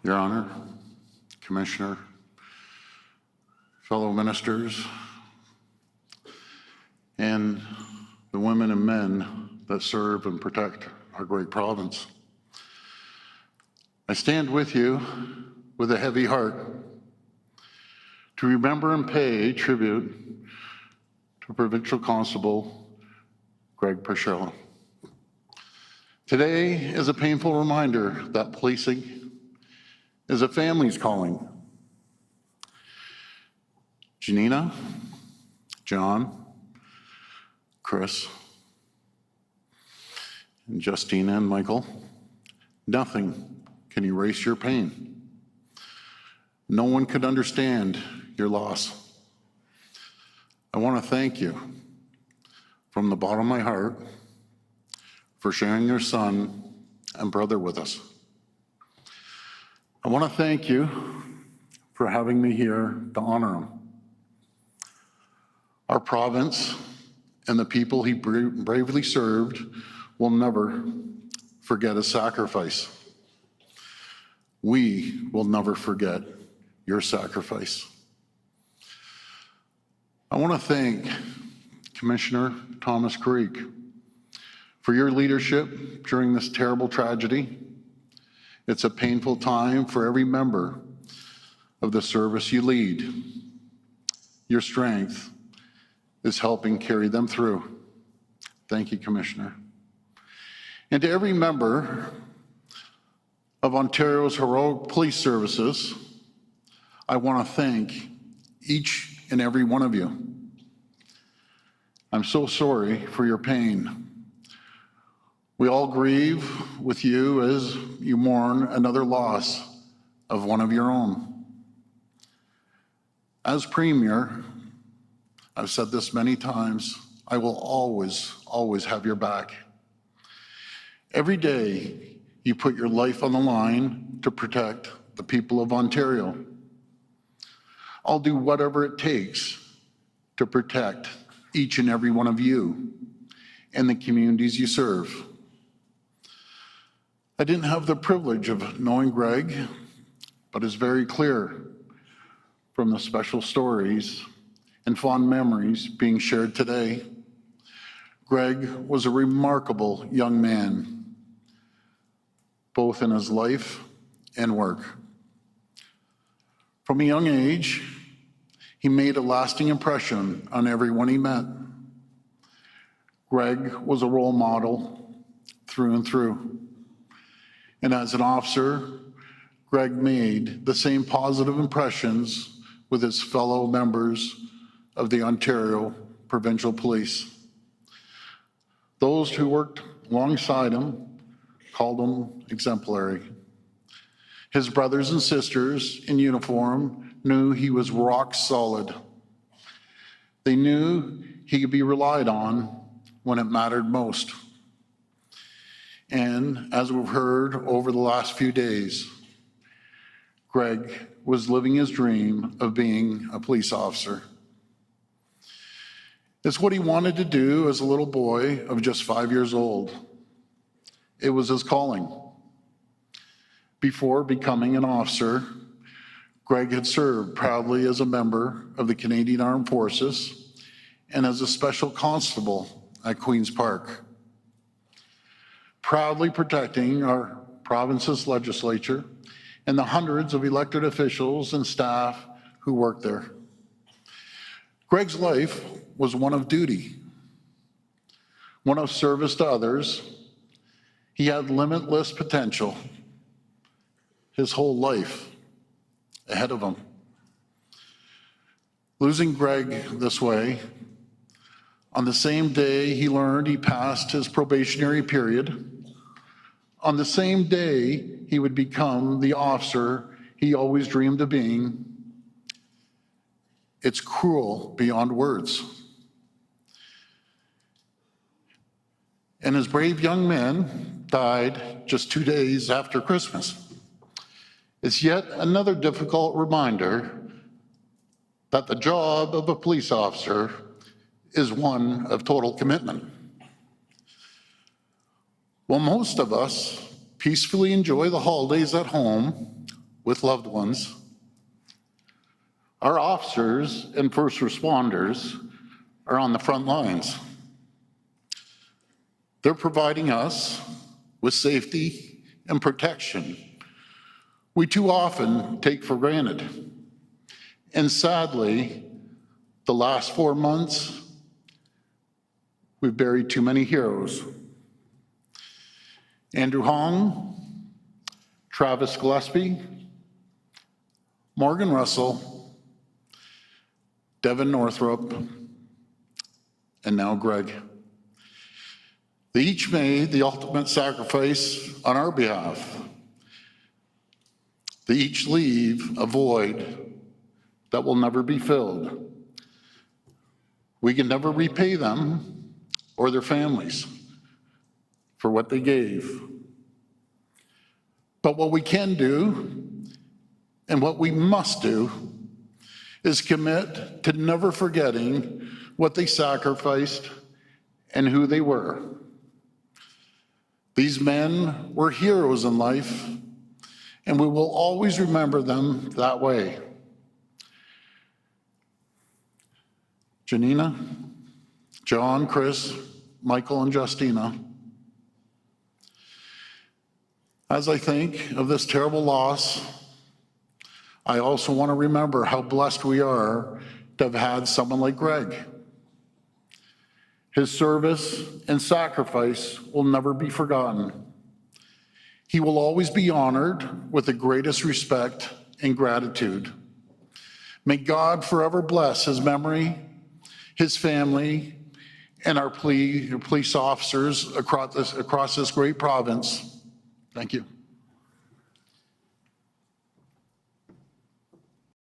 Your Honor, Commissioner, fellow ministers, and the women and men that serve and protect our great province. I stand with you with a heavy heart to remember and pay tribute to Provincial Constable Greg Pierzchala. Today is a painful reminder that policing is a family's calling. Janina, John, Chris, and Justina and Michael, nothing can erase your pain. No one could understand your loss. I want to thank you from the bottom of my heart for sharing your son and brother with us. I want to thank you for having me here to honor him. Our province and the people he bravely served will never forget his sacrifice. We will never forget your sacrifice. I want to thank Commissioner Thomas Creek for your leadership during this terrible tragedy. It's a painful time for every member of the service you lead. Your strength is helping carry them through. Thank you, Commissioner. And to every member of Ontario's heroic police services, I want to thank each and every one of you. I'm so sorry for your pain. We all grieve with you as you mourn another loss of one of your own. As Premier, I've said this many times, I will always have your back. Every day, you put your life on the line to protect the people of Ontario. I'll do whatever it takes to protect each and every one of you and the communities you serve. I didn't have the privilege of knowing Greg, but it's very clear from the special stories and fond memories being shared today. Greg was a remarkable young man, both in his life and work. From a young age, he made a lasting impression on everyone he met. Greg was a role model through and through. And as an officer, Greg made the same positive impressions with his fellow members of the Ontario Provincial Police. Those who worked alongside him called him exemplary. His brothers and sisters in uniform knew he was rock solid. They knew he could be relied on when it mattered most. And as we've heard over the last few days, Greg was living his dream of being a police officer. It's what he wanted to do as a little boy of just 5 years old. It was his calling. Before becoming an officer, Greg had served proudly as a member of the Canadian Armed Forces and as a special constable at Queen's Park, proudly protecting our province's legislature and the hundreds of elected officials and staff who work there. Greg's life was one of duty, one of service to others. He had limitless potential, his whole life ahead of him. Losing Greg this way, on the same day he learned he passed his probationary period, on the same day he would become the officer he always dreamed of being, it's cruel beyond words. And his brave young men died just 2 days after Christmas. It's yet another difficult reminder that the job of a police officer is one of total commitment. While most of us peacefully enjoy the holidays at home, with loved ones. Our officers and first responders are on the front lines. They're providing us with safety and protection we too often take for granted. And sadly, the last 4 months, we've buried too many heroes. Andrew Hong, Travis Gillespie, Morgan Russell, Devin Northrup, and now Greg. They each made the ultimate sacrifice on our behalf. They each leave a void that will never be filled. We can never repay them or their families for what they gave. But what we can do and what we must do is commit to never forgetting what they sacrificed and who they were. These men were heroes in life, and we will always remember them that way. Janina, John, Chris, Michael, and Justina, as I think of this terrible loss, I also want to remember how blessed we are to have had someone like Greg. His service and sacrifice will never be forgotten. He will always be honored with the greatest respect and gratitude. May God forever bless his memory, his family, and our police officers across this great province. Thank you.